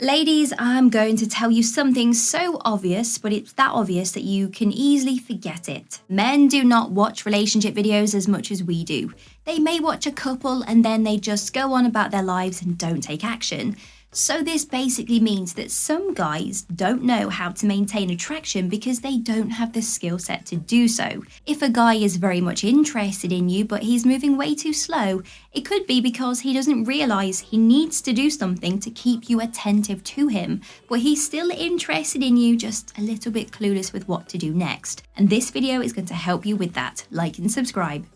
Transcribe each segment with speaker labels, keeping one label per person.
Speaker 1: Ladies, I'm going to tell you something so obvious, but it's that obvious that you can easily forget it. Men do not watch relationship videos as much as we do. They may watch a couple and then they just go on about their lives and don't take action. So this basically means that some guys don't know how to maintain attraction because they don't have the skill set to do so. If a guy is very much interested in you but he's moving way too slow, it could be because he doesn't realize he needs to do something to keep you attentive to him, but he's still interested in you, just a little bit clueless with what to do next. And this video is going to help you with that. Like and subscribe.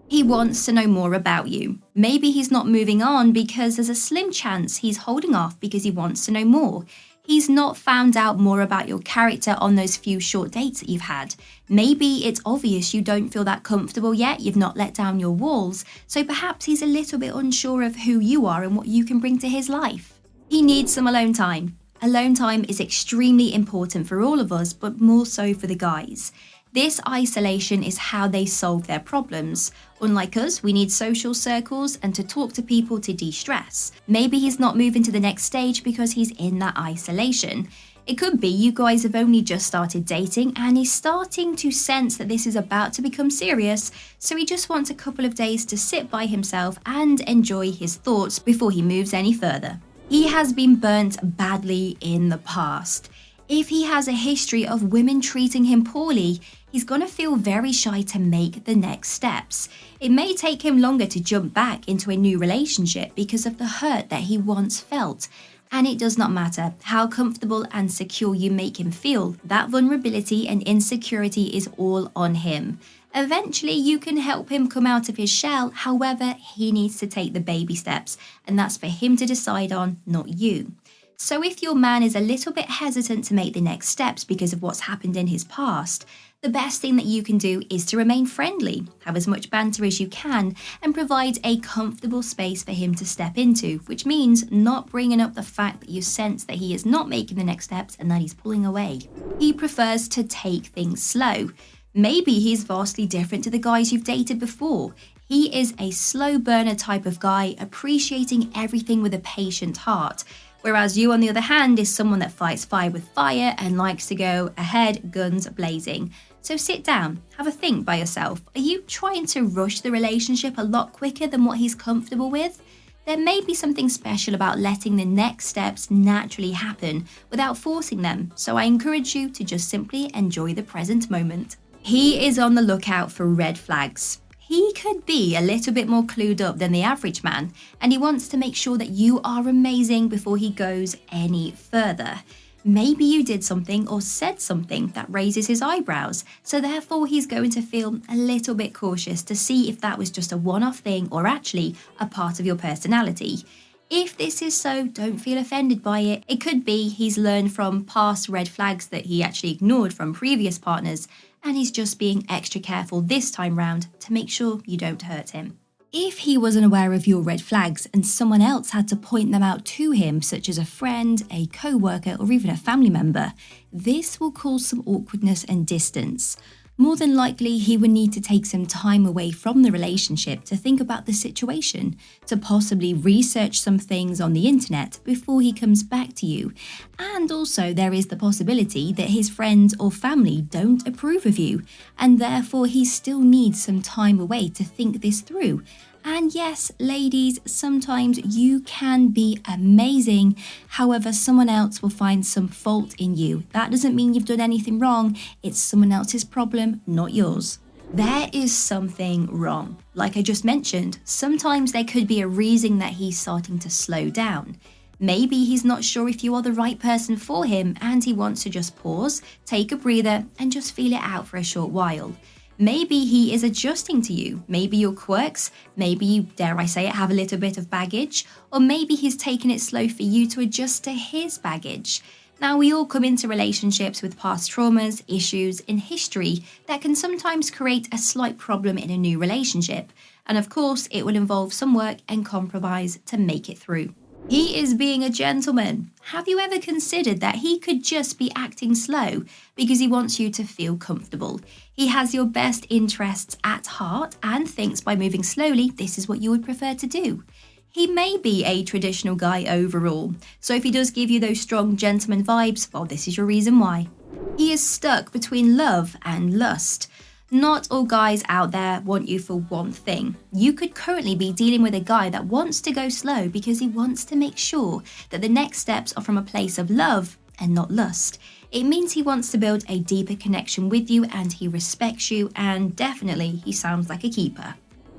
Speaker 1: He wants to know more about you. Maybe he's not moving on because there's a slim chance he's holding off because he wants to know more. He's not found out more about your character on those few short dates that you've had. Maybe it's obvious you don't feel that comfortable yet, you've not let down your walls, so perhaps he's a little bit unsure of who you are and what you can bring to his life. He needs some alone time. Alone time is extremely important for all of us, but more so for the guys. This isolation is how they solve their problems. Unlike us, we need social circles and to talk to people to de-stress. Maybe he's not moving to the next stage because he's in that isolation. It could be you guys have only just started dating and he's starting to sense that this is about to become serious, so he just wants a couple of days to sit by himself and enjoy his thoughts before he moves any further. He has been burnt badly in the past. If he has a history of women treating him poorly, he's going to feel very shy to make the next steps. It may take him longer to jump back into a new relationship because of the hurt that he once felt. And it does not matter how comfortable and secure you make him feel, that vulnerability and insecurity is all on him. Eventually, you can help him come out of his shell, however, he needs to take the baby steps, and that's for him to decide on, not you. So if your man is a little bit hesitant to make the next steps because of what's happened in his past, the best thing that you can do is to remain friendly, have as much banter as you can, and provide a comfortable space for him to step into, which means not bringing up the fact that you sense that he is not making the next steps and that he's pulling away. He prefers to take things slow. Maybe he's vastly different to the guys you've dated before. He is a slow burner type of guy, appreciating everything with a patient heart. Whereas you, on the other hand, is someone that fights fire with fire and likes to go ahead, guns blazing. So sit down, have a think by yourself. Are you trying to rush the relationship a lot quicker than what he's comfortable with? There may be something special about letting the next steps naturally happen without forcing them, so I encourage you to just simply enjoy the present moment. He is on the lookout for red flags. He could be a little bit more clued up than the average man, and he wants to make sure that you are amazing before he goes any further. Maybe you did something or said something that raises his eyebrows, so therefore he's going to feel a little bit cautious to see if that was just a one-off thing or actually a part of your personality. If this is so, don't feel offended by it. It could be he's learned from past red flags that he actually ignored from previous partners, and he's just being extra careful this time round to make sure you don't hurt him. If he wasn't aware of your red flags and someone else had to point them out to him, such as a friend, a co-worker, or even a family member, this will cause some awkwardness and distance. More than likely, he would need to take some time away from the relationship to think about the situation, to possibly research some things on the internet before he comes back to you. And also, there is the possibility that his friends or family don't approve of you, and therefore he still needs some time away to think this through. And yes, ladies, sometimes you can be amazing. However, someone else will find some fault in you. That doesn't mean you've done anything wrong. It's someone else's problem, not yours. There is something wrong. Like I just mentioned, sometimes there could be a reason that he's starting to slow down. Maybe he's not sure if you are the right person for him and he wants to just pause, take a breather, and just feel it out for a short while. Maybe he is adjusting to you, maybe your quirks, maybe you, dare I say it, have a little bit of baggage, or maybe he's taking it slow for you to adjust to his baggage. Now, we all come into relationships with past traumas, issues, and history that can sometimes create a slight problem in a new relationship. And of course, it will involve some work and compromise to make it through. He is being a gentleman. Have you ever considered that he could just be acting slow because he wants you to feel comfortable? He has your best interests at heart and thinks by moving slowly, this is what you would prefer to do. He may be a traditional guy overall, so if he does give you those strong gentleman vibes, well, this is your reason why. He is stuck between love and lust. Not all guys out there want you for one thing. You could currently be dealing with a guy that wants to go slow because he wants to make sure that the next steps are from a place of love and not lust. It means he wants to build a deeper connection with you and he respects you, and definitely he sounds like a keeper.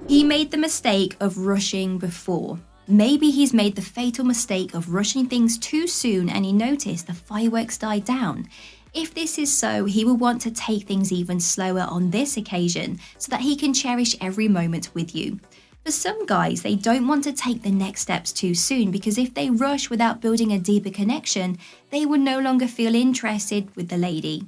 Speaker 1: He made the mistake of rushing before. Maybe he's made the fatal mistake of rushing things too soon and he noticed the fireworks died down. If this is so, he will want to take things even slower on this occasion so that he can cherish every moment with you. For some guys, they don't want to take the next steps too soon because if they rush without building a deeper connection, they will no longer feel interested with the lady.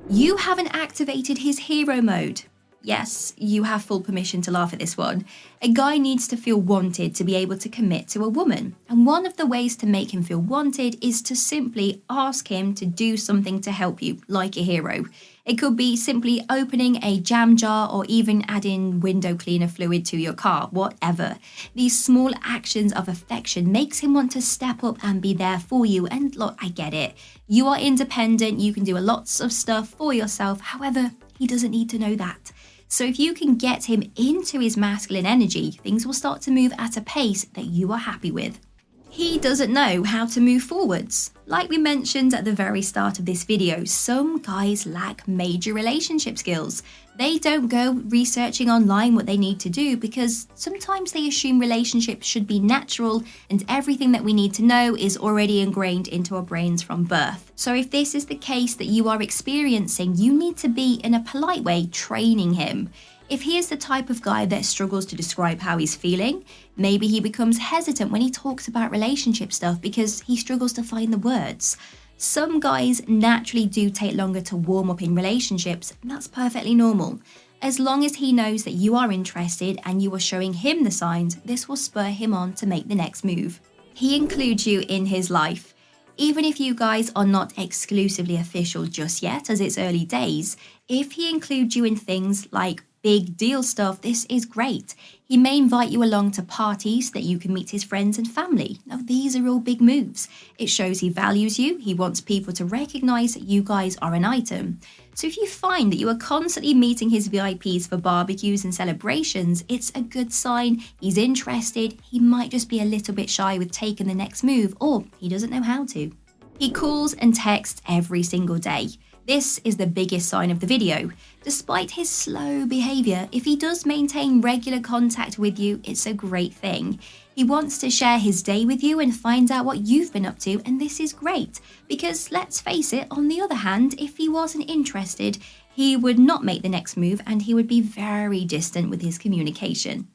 Speaker 1: You haven't activated his hero mode. Yes, you have full permission to laugh at this one. A guy needs to feel wanted to be able to commit to a woman. And one of the ways to make him feel wanted is to simply ask him to do something to help you, like a hero. It could be simply opening a jam jar or even adding window cleaner fluid to your car, whatever. These small actions of affection makes him want to step up and be there for you. And look, I get it. You are independent, you can do lots of stuff for yourself. However, he doesn't need to know that. So if you can get him into his masculine energy, things will start to move at a pace that you are happy with. He doesn't know how to move forwards. Like we mentioned at the very start of this video, some guys lack major relationship skills. They don't go researching online what they need to do because sometimes they assume relationships should be natural and everything that we need to know is already ingrained into our brains from birth. So if this is the case that you are experiencing, you need to be, in a polite way, training him. If he is the type of guy that struggles to describe how he's feeling, maybe he becomes hesitant when he talks about relationship stuff because he struggles to find the words. Some guys naturally do take longer to warm up in relationships, and that's perfectly normal. As long as he knows that you are interested and you are showing him the signs, this will spur him on to make the next move. He includes you in his life. Even if you guys are not exclusively official just yet, as it's early days, if he includes you in things like big deal stuff, this is great. He may invite you along to parties so that you can meet his friends and family. Now, these are all big moves. It shows he values you. He wants people to recognize that you guys are an item. So if you find that you are constantly meeting his VIPs for barbecues and celebrations, it's a good sign he's interested. He might just be a little bit shy with taking the next move, or he doesn't know how to. He calls and texts every single day. This is the biggest sign of the video. Despite his slow behaviour, if he does maintain regular contact with you, it's a great thing. He wants to share his day with you and find out what you've been up to, and this is great. Because let's face it, on the other hand, if he wasn't interested, he would not make the next move and he would be very distant with his communication.